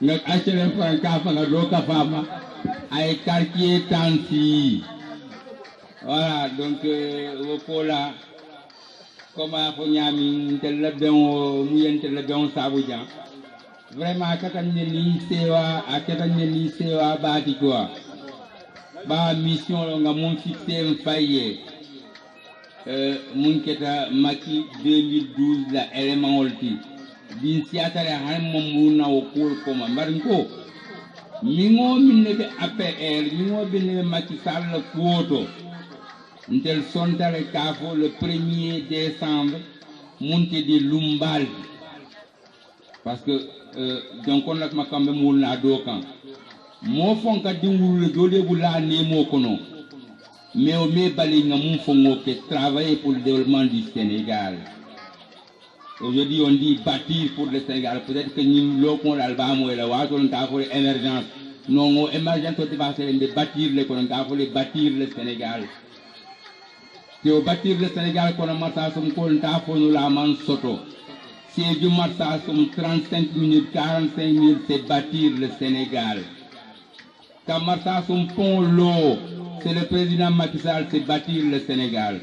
nga HLM Franca nga doka fama ay quartier tanti voilà donc wokola comment fo nyami tel la ben mu yente la ben sabuja vraiment katanye ni sewa akatanye ni sewa baati quoi ba mission nga mon fixé faye mun keta maki 2012 la élément olti bin siatare han mom na o ko ko mbarin ko mingo minne be APR mingo be Macky Sall kuoto ntel sontare kafo le 1er décembre monte de Lumbal parce que donc on a makambe mo na dokan mo fonka dingul le jode bula ne mo kono mais o me bali nga mun fongo ke travailler pour le développement du Sénégal. Aujourd'hui, on dit bâtir pour le Sénégal. Peut-être que nous, l'on a l'album, on a fait l'émergence. Non, l'émergence, on va de bâtir l'économie, on va bâtir le Sénégal. Si on bâtir le Sénégal, on a massé son col, on a fait la main soto. Si du massé son 35 minutes, 45 minutes, c'est bâtir le Sénégal. Quand massé son pont l'eau, c'est le président Macky Sall, c'est bâtir le Sénégal.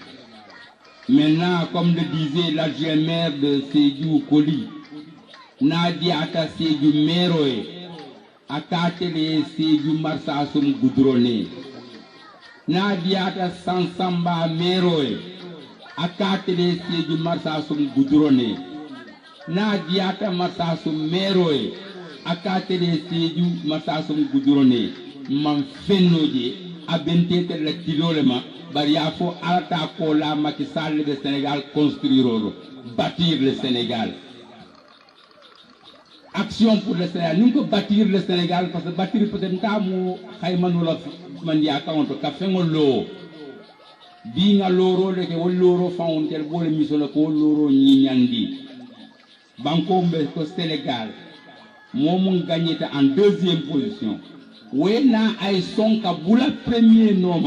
Maintenant, comme le disait l'adjoint maire de Sédhiou Koli, Nadia Aka Sédhiou Meroe, Akatele Sédhiou Marsasum Goudronné. Nadia Aka Sansamba Meroe, Akatele Sédhiou Marsasum Goudronné. Nadia Aka Marsasum Meroe, Akatele Sédhiou Marsasum Goudronné. Man Fenoje, Abentete le Tilolema. Il faut attaquer la Macky Sall du Sénégal, construire, bâtir le Sénégal. Action pour le Sénégal. Nous pouvons bâtir le Sénégal parce que bâtir peut-être pas mon Haïmanoula Mandiaka on peut faire un lot. Bien l'oro, le loro font tel beau mission le loro ni nyandi. Banco Mbeko Sénégal. Moi mon gagné en deuxième position. Ouena Aïson Kaboula premier nom.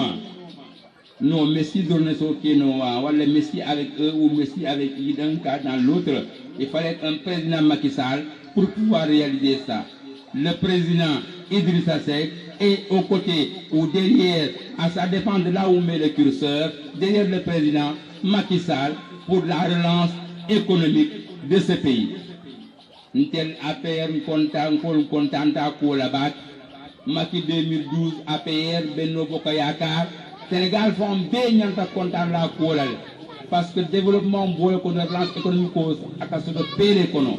Non, Messi donne ce qui non, voilà Messi avec eux ou Messi avec d'un cas dans l'autre. Il fallait un président Macky Sall pour pouvoir réaliser ça. Le président Idrissa Seck est aux côtés ou derrière, ça dépend de là où on met le curseur, derrière le président Macky Sall pour la relance économique de ce pays. Un tel APR content à la bac. Macky 2012 APR Benno Bokayakar. Sénégal font bien content la couleur parce que le développement de la relance économique à cause de payer l'économie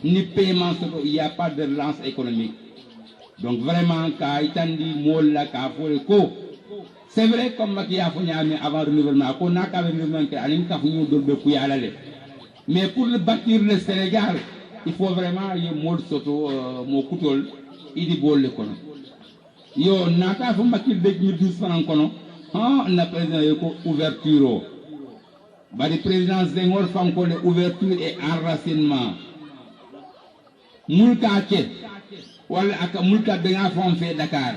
ni paiement il n'y a pas de relance économique donc vraiment c'est vrai comme Macky a fait avant le renouvellement qu'on a qu'à mais pour le bâtir le Sénégal il faut vraiment y mode soto mon couteau il dit bon l'économie yo naka faut Macky 2012 francs kono on a président ouverture. Le président Senghor fait ouverture et enracinement. Moulka Ket, ou Moulka Benga font fait Dakar.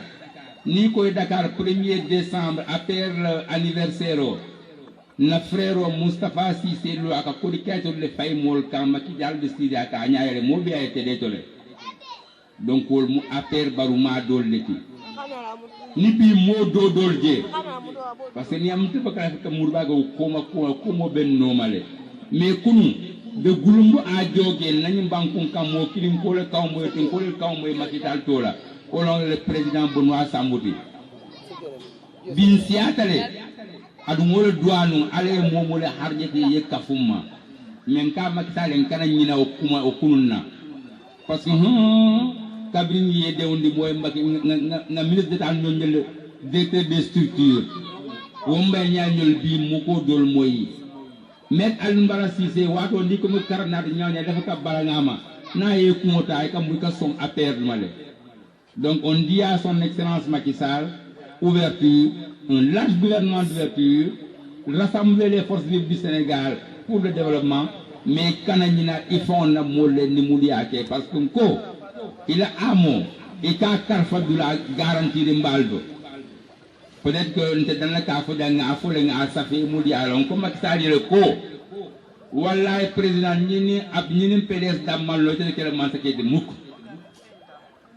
Nico Dakar, 1er décembre, après l'anniversaire. Notre frère Moustapha Sissé, le Akakodika, le Faye Molka, Makidal de Sidia, Kanya, le Mobi a été détolé. Donc, après Barouma Doleti. Ni bi mo do dolje parce que ni am te bakala ka murba go koma ben normale mais kunu de gulumbu a joge nani bankun kam mo kilim ko le kaw moy tin ko le kaw moy makital tola ko non le président Benoît Sambouti bin siatale adu mo le douanu ale mo mo le harje ke yekafuma men ka makital en kana nyina o kuma o kununna parce que kabrin ye de undi moy mbaki na ministre d'état ñol ñel directeur des structures womba ñañol bi mu ko dol moy met al mbara cissé wato ndi ko mu karnade ñaña dafa ka balangama na ye kumota ay kam bu ka son affaire malé. Donc on dit à son excellence Macky Sall ouverture, un large gouvernement d'ouverture, rassembler les forces vives du Sénégal pour le développement, mais Kananina ils font na molé ni mouliake parce que ko il a amo et quand Carfa de la garantie de Mbaldo. Peut-être que nous dans le cas de ça fait moulia on comme ça le ko wallahi président ni abni PDS damal lo te que le mansake de muk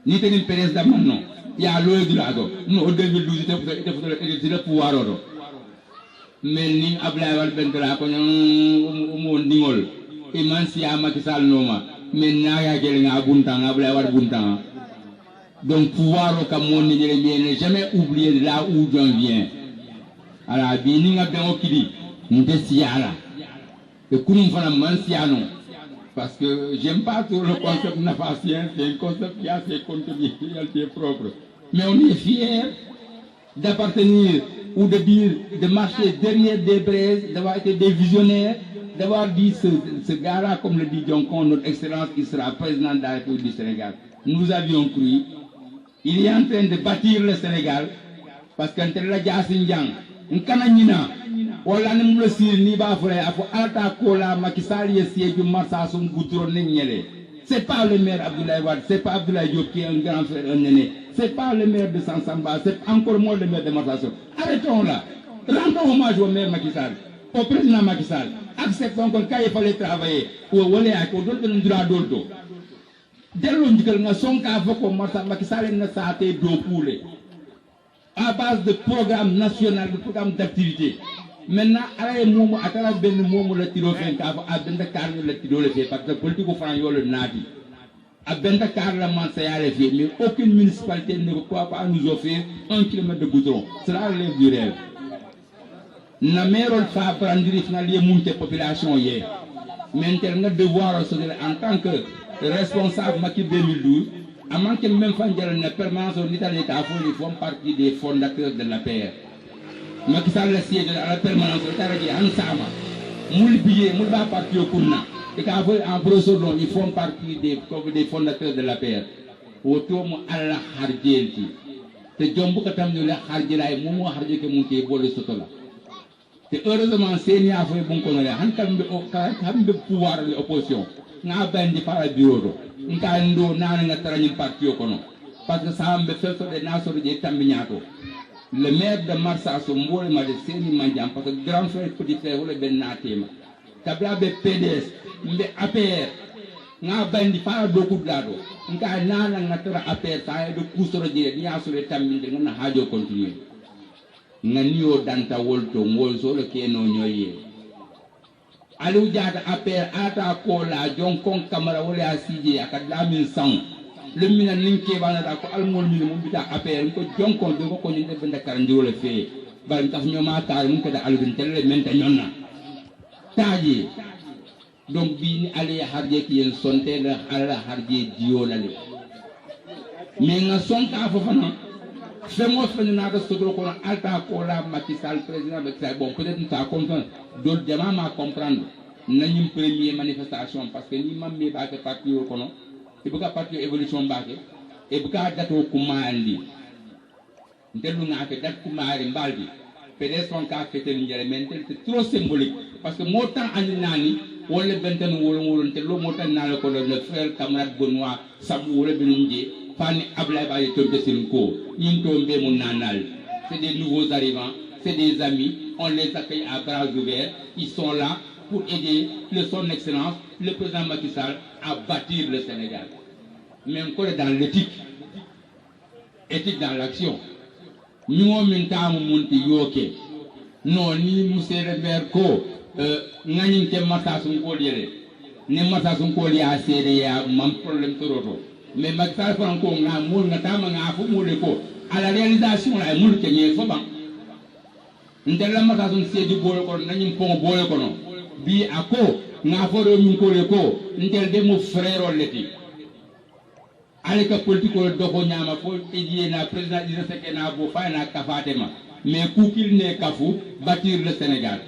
ni te ni PDS damal non il y a l'eau du lago non 2012 c'était le pouvoir oro mais ni Ablaye Wade bendra ko mo ndingol e man si Macky Sall noma mais na ya gele nga buntan Ablaye Wade buntan. Donc pouvoir au Cameroun ne jamais oublier là où j'en viens. Alors bini nga ben okidi nte siala. Et kunu fana man siano parce que j'aime pas trop le concept nafasien, c'est un concept qui a ses contributions propres. Mais on est fiers d'appartenir ou de dire de marcher derrière des braises, d'avoir été des visionnaires, d'avoir dit ce gars-là comme le dit Dionkon, notre excellence, il sera président de la République du Sénégal. Nous avions cru. Il est en train de bâtir le Sénégal parce qu'en tel la jasinjang nkananyina wala ne le sir ni ba frère afo alta kola makisal yesie du marsa son goudron nyele. C'est pas le maire Abdoulaye Wade, c'est pas Abdoulaye Diop qui est un grand frère, un aîné. C'est pas le maire de Sansamba, c'est encore moins le maire de Marsasson. Arrêtons là. Rendons hommage au maire Macky Sall, au président Macky Sall. Acceptons que quand il fallait travailler, ou wala ko do de droit doldo. Dès que nous sommes à base de programme national, de programme d'activité. Maintenant, à travers le moment le tiro fait à Bendacar le tiro le fait parce que le politique au franc le nadi. À Bendacar la mansaya le fait, mais aucune municipalité ne peut pas nous offrir 1 km de goudron. Cela relève du rêve. Na mère fa prendre finalement monter population hier. Maintenant devoir en tant que responsable Macky 2012, à moins que même fan de permanence au Italie, ils font partie des fondateurs de la paix. Macky Sall le siège à la permanence au Taragi, Ansama, Moul Billet, Moulba parti au Kouna, et qu'en Brosodon, ils font partie des fondateurs de la paix. Autour de Allah Hardjelti. C'est Djombo Katam de la Hardjela et Momo Hardje que monté pour le Sotola. Et heureusement, c'est a fait bon qu'on a de pouvoir de l'opposition. Na bendi para bureau nka ndo nana nga tarani parti okono parce que ça ambe fait de naso de tambignato le maire de Marsasson mbole ma de seni manjam parce que grand frère petit frère wala ben natema tabla be PDS mbe APR nga bendi para do kudado nka nana nga tara APR sa de kusoro je ni aso de tambinde nga hajo continuer nga niyo danta wolto ngol so le keno nyoye Alou Diata appel ata kola jonkon kamara wala asije akadlamin sang le mina ninke bana da ko almol mi mo bita appel ko jonkon de ko ni de benda kar ndiro le fe bal tax ñoma tar mu ko da alvin tele menta ñonna taji donc bi ni ali harje ki en sonte la ala harje diyo la le mais nga sonka fofana femo fenna da sodro ko alta kola Macky Sall président Macky Sall bon peut-être ça comprendre d'autres diamants m'a comprendre nañu première manifestation parce que ni mamme ba ke parti ko kono e buka parti évolution ba ke e buka dato kuma andi ndelu nga ke dat kuma ari mbalbi PDS on ka fete ni jere men c'est trop symbolique parce que motan andi nani wala benten wolo te lo motan nala ko le frère camarade Benoît Sabou wala benunje fani Ablaye Ba yeto desin ko ñin tombe mon nanal c'est des nouveaux arrivants, c'est des amis, on les accueille à bras ouverts, ils sont là pour aider son excellence, le président Macky Sall, à bâtir le Sénégal. Mais encore dans l'éthique, éthique dans l'action. Nous avons monté yoke. Non, ni monsieur le maire ko, n'ayons que Matasson Koliere. Ne Matasson Koliere a cédé à mon problème trop. Mais Macky Sall Franco, n'a moul, n'a pas moulé ko. À la réalisation, la moule qui est fausse. Ndela Matasson siège bolo ko nañu pon bolo ko no bi ako nga foro ñu ko le ko ndel de mo frère leti aleka politique o doko nyama fo eji na président Idrissa Seck na bo fa na kafatema mais kukil ne kafu bâtir le Sénégal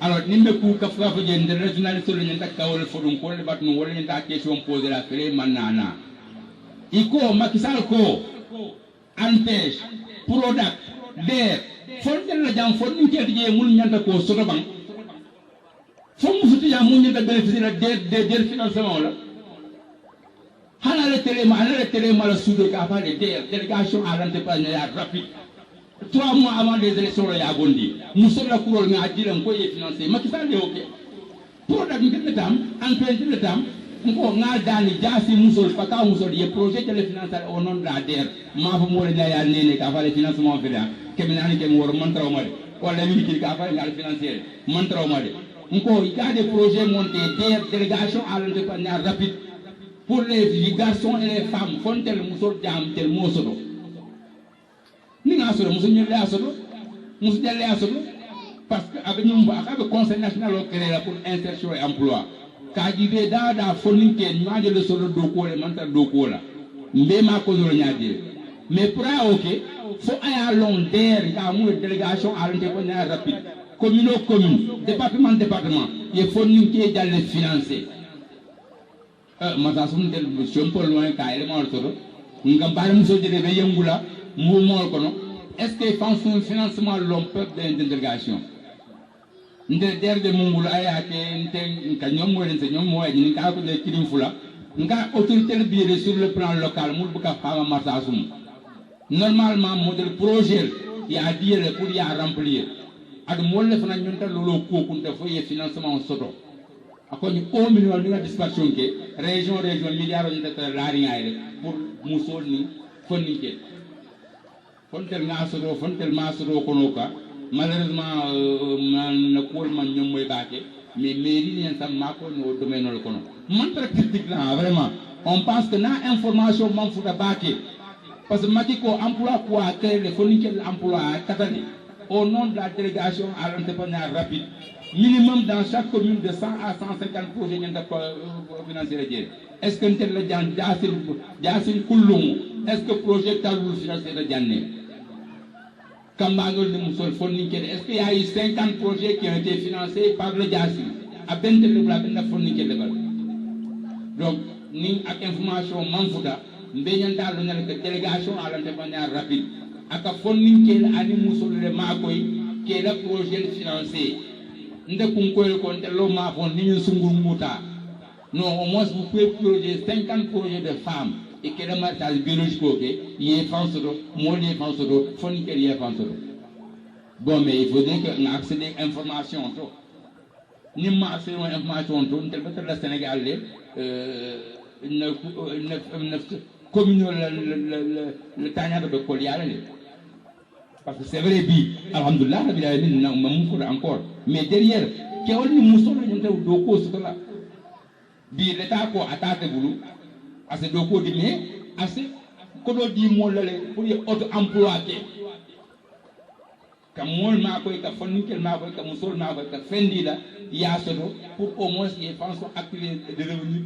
alors nimbe ku kafu fa je international sur le nyanta kawol fo dum ko le batnu wala nyanta question poser la fere manana iko Macky Sall ko empêche product der fondel la jam fondin kedi je mul nyanta ko soto bang fo musuti ya mun nyanta bénéficier la der financement la hala le télé la soude ka fa de délégation à l'entrepreneuriat rapide 3 mois avant les élections la ya gondi musul la kurol nga adilam ko ye financer Macky Sall de ok product ni tam empêche le tam ko nga dani jasi musul faka musul ye projet de financer au nom de la DER ma fa mo le ya nene ka fa le financement fela keminani ke wor man traw ma de wala mi ki ka fa ngal financier man traw ma de ko il y a des projets montés DER délégation à l'entrepreneuriat rapide pour les garçons et les femmes font tel musul jam tel mosodo ni nga sodo musul ñele asodo musul jelle asodo parce que avec ñum ba avec conseil national au créé pour insertion et emploi ka jibe da foninke ñaaje le solo do ko le manta do ko la mbe ma ko zoro ñaaje mais pour ok faut aya long der ka mu délégation à l'entrepreneuriat rapide commune département il faut ninke jalle financer masasum del chompol loin ka ele mo solo ngam bare muso de be yengula mu mol kono est-ce que fonction financement l'on peut d'intégration nde derde mungulu ayake nten ka ñom mo len se ñom mo ni ka ko de kirim fula nga autorité le bié sur le plan local mu buka fama masasum normalement modèle projet ya dire pour ya remplir ad mo le fana ñonta lolo ko kunta fo ye financement soto akoni 1 million de dispatchon ke région milliard de lari ngayle pour musol ni fonni ke fontel ngasodo fontel masodo konoka malheureusement na ko man ñom moy baké mais mairie ni sam mako no domaine le kono man très critique là vraiment on pense que na information man futa baké parce que Macky ko emploi quoi créer les fournisseurs emploi katani au nom de la délégation à l'entrepreneuriat rapide minimum dans chaque commune de 100 à 150 projets financiers. Est-ce que nous avons est-ce que le projet financier de Djané est-ce qu'il y a eu 50 projets qui ont été financés par le Djassi à donc, nous avons information Manfouda, nous avons une délégation à l'entrepreneuriat rapide. Aka funding qui est animé le Makoy, qui est le projet financier. Nous avons non, au moins vous pouvez projeter 50 projets de femmes et que le matage biologique, il y a moi il y a funding qui est bon, mais il faudrait que nous accédions à l'information. Nous avons accédé à l'information, le Sénégal, commune le tanya de Kolial. Parce que c'est vrai, alhamdoulilah, encore. Mais derrière, qui a eu une mousson de cause là. L'État a attaqué boulot, à ce doko de mai, à ce qu'on dit pour y auto-employer. Comme moi, je suis fondu, je suis fendi là, il y a ce pour au moins qu'il y ait activité de revenus,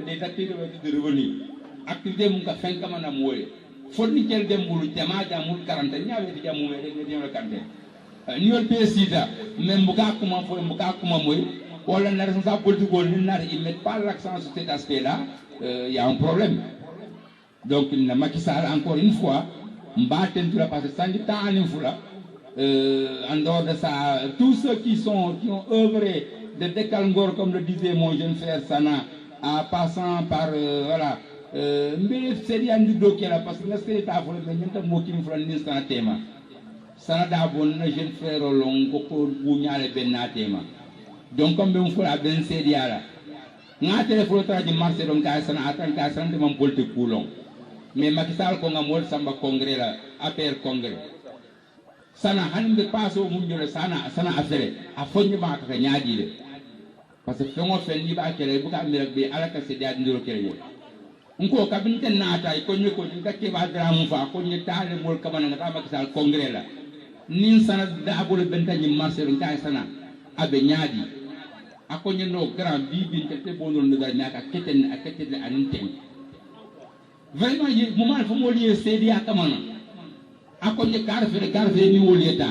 des activités de revenus. Activité mon ka fin kama na moye. Fondu quel dem boulot, jama jamul 40 ans, il y avait déjà moye, il y avait 40 ans. Ni on peut sida, même muka kuma moye. Voilà, les responsables politiques, ils ne mettent pas l'accent sur cet aspect-là, il y a un problème. Donc, Macky Sall, encore une fois, parce que ça dit tant en une fois, en dehors de ça, tous ceux qui ont œuvré de Dekalngor, comme le disait mon jeune frère Sana, en passant par, voilà, mais c'est rien du dos qui est là, parce que c'est à vous, mais il y a un mot qui me fait un instant thème. Sana d'abord, le jeune frère, on a le thème. Donc, comme on fait la bonne série, n'a téléphone de marché donc à Sana, à Sana de mon politique coulon. Mais Macky Sall, qu'on a mort samba congrès là, APR congrès. Sana, on ne passe au monde de Sana a fait, à fond de ma cagne. Parce que on fait ni ba kele buka mirbe ala ka se dia ndiro kele. Nko kabinte nata ikonye ko ni ka ke ba dramu fa ko ni tale mol kamana ngata Macky Sall congrès là. Nin Sana da bol benta ni marché nka Sana abe nyaadi. akonye no grand bibi tete bono no da nyaka keten akete aninten vraiment ye moment fo mo lié cedi akamana akonye garfe ni wolieta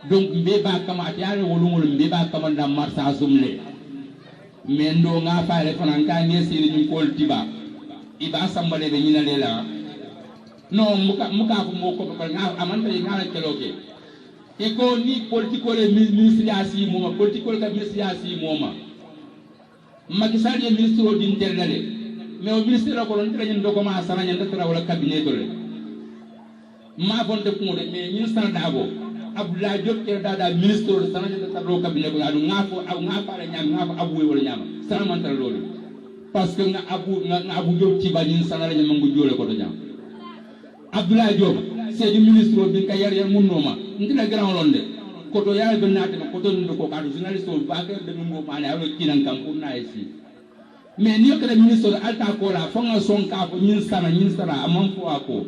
donc mbeba kama atiare wolungol mbeba kama da marsa sumle mendo nga faale fanan ka ne siri ni kol tiba iba sambale be nyina lela no muka ko mo ko nga amanta nga keloke iko ni politikole ministriasi moma politikole ka ministriasi moma Macky Sall ye ministre di interne mais o ministre ko non trañen do ko ma saranya ndatra wala cabinet le ma fonde ko de mais ministre dago Abdoulaye Diop ke dada ministre saranya ndatra do cabinet ko adu ngafo ngafare nyam ngafo abu wala nyama saranya lolu parce que nga abu Diop ci bañin saranya mangu jole ko do nyam Abdoulaye Diop c'est du ministre bi ka yar munoma ndina grand londe koto yaay be naate koto ndo ko ka journaliste o ba ke de ngo mane awo kinan kan pour na ici mais ni ko le ministre alta ko la fonga son ka ko nyin sara amam fo ako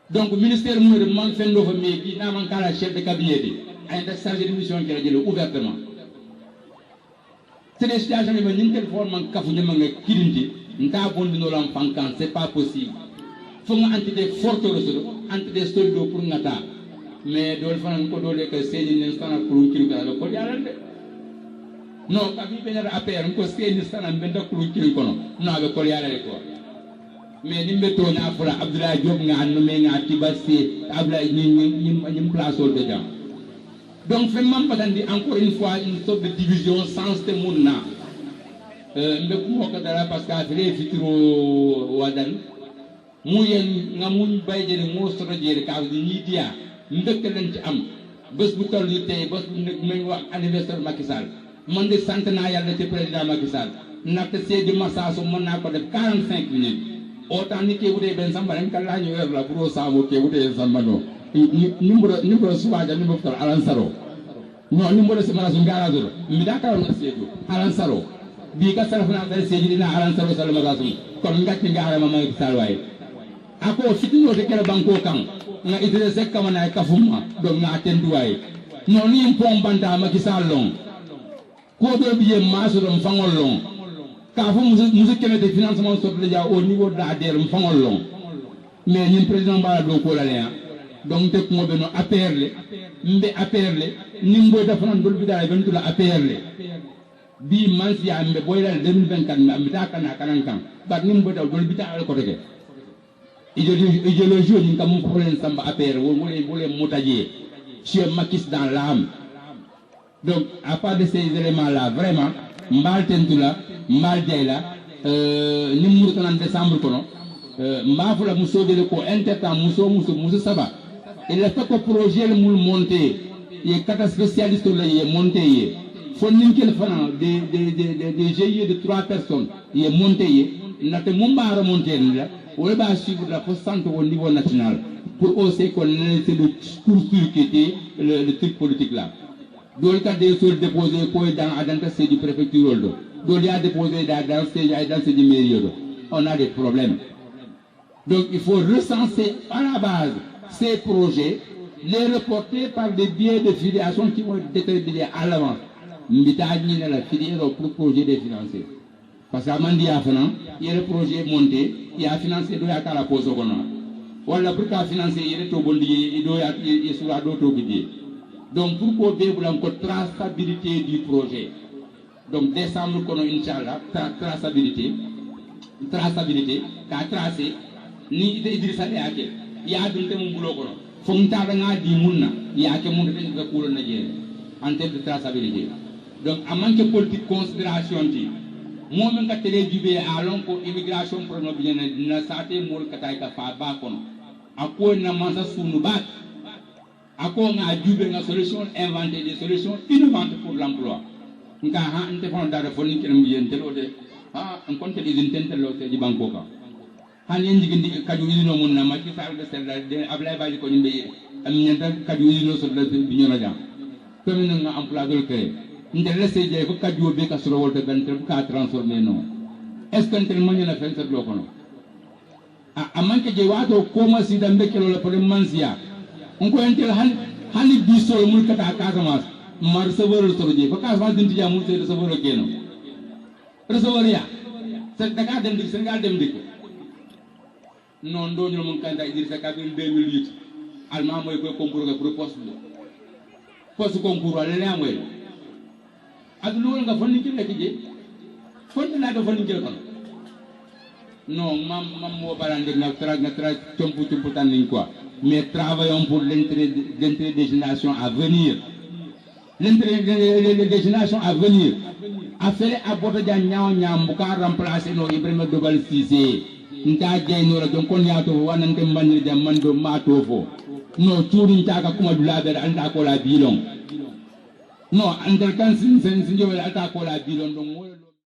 donc ministère mo de man fendo fa me bi na man kala chef de cabinet bi ay da chargé de mission ki la jël ouvertement c'est des situations mais ñin tel forme man kafu ñama nga kirinti nta bondi no lam fankan c'est pas possible faut nga entité forte ressources entité solido pour ngata mais dol fanan ko dole ka seni nen sana kulu kilu kala ko yalal de no ka bi benara APR ko seni sana benda kulu kilu kono no be ko yalal ko mais nimbe to na fula Abdoulaye Diop nga anno me nga tibasi Abdoulaye ni place au dedans donc fait même pas dire encore une fois une sorte de division sans te munna mbe ko ko dara parce que affaire fitro wadan muyen nga muñ bay jere mo soto jere ka ni dia ndëkk lañ ci am bés bu toll ni tey bés bu nekk may wax anniversaire Macky Sall man de sant naa yàlla ci président Macky Sall ndaxte Seydou Massaasu mën naa ko def 45 minutes autant ni ke wutee ben samba dañ ka lañu weer la pour saamo ke wutee samba no numéro suwaja numéro tor alan saro no numéro semana su ngarazo mi da ka na Seydou alan saro bi ka salafna dal Seydou dina alan saro salama gasum kon ngati ngara ma Macky Sall waye ako fitino de kala banko kan nga Idrissa Seck kamana kafuma do nga tenduwaye non ni pom banta Macky Sall long ko do biye maso do fangol long ka fu musu kene de financement sur déjà au niveau de la DER fangol long mais ni président bala do ko la ya donc te ko be no APR le ni mbo da fanan dol bi dara ben tula APR le bi mansi ambe boyla 2024 mi amita kana kan ba ni mbo da dol bi ta ko tege idéologie ni kam ko len samba APR wole motaje sur Macky dans l'âme donc à part de ces éléments là vraiment mbal tentula mbal deyla ni mur tan décembre kono mbafula musodele ko intertemps muso saba il a fait ko projet le mul monter ye kata spécialiste la ye monter ye fonninkel fana des GIE de 3 personnes ye monter ye nate mumba remonter la on va suivre la postante au niveau national pour aussi connaître le court-circuiter le truc politique là. Dans le cas des choses déposées dans c'est du préfecture, dans il y a déposé dans ces mairies, on a des problèmes. Donc il faut recenser à la base ces projets, les reporter par des biais de filiation qui vont être déterminés à l'avance. M'bitagne la filière pour projet de financer. Parce qu'à Mandia, il y a le projet monté, il y a financé de la pose au Ghana. Voilà pourquoi financer, il y a tout bondi, il doit être sur la d'autres guidés. Donc pourquoi vous avez encore traçabilité du projet. Donc décembre, qu'on a Inch'Allah, traçabilité, qu'a tracé, ni Idrissa Seck, il y a deux thèmes boulot. Fontaranga di Mouna, il y a que mon de couleur en termes de traçabilité. Donc à manque de politique considération, moi même quand télé du bé à long pour immigration pour nos biens na sate mol katay ka fa ba kono ako na mansa sunu ba ako nga djube nga solution inventer des solutions innovantes pour l'emploi nga ha ante fon dara foni kelem yen telo de ha on compte des intentes lo te di banko ka han yen digindi kadu yino mun na ma ci sal de sel de ablay baji ko nyimbe am nyanta kadu yino so de bi ñona jam comme nga emploi de créer ndel seje ko kadu be ka soro wolta ben ka transformer non est-ce que tel man na fen sa do kono a manke je wato ko ma si dambe kelo la pour mansia on ko entel han hani bisol mul kata Casamance ma recevoir soroje vacances ma dinti ja mu se recevoir keno recevoir ya sa Dakar dem dik Sénégal dem dik non do ñu mon candidat Idrissa Ka 2008 allemand moy ko concours ga pour poste concours wala le amoy adu lo nga fonni ci nek je fonni la do fonni ci kon non mam mo balande na tra chompu tan ni quoi mais travaillons pour l'intérêt des générations à venir. L'intérêt des générations à venir. Affaire à Boto Diagnao Nyambuka remplacer nos Ibrahima Dobal Cissé. Nta Diagne la donc on yato wanante mbanni jamando matofo. No turi ntaka kuma dulaber anta ko la bilon. No andal kan sin jowe ata ko la bilon donc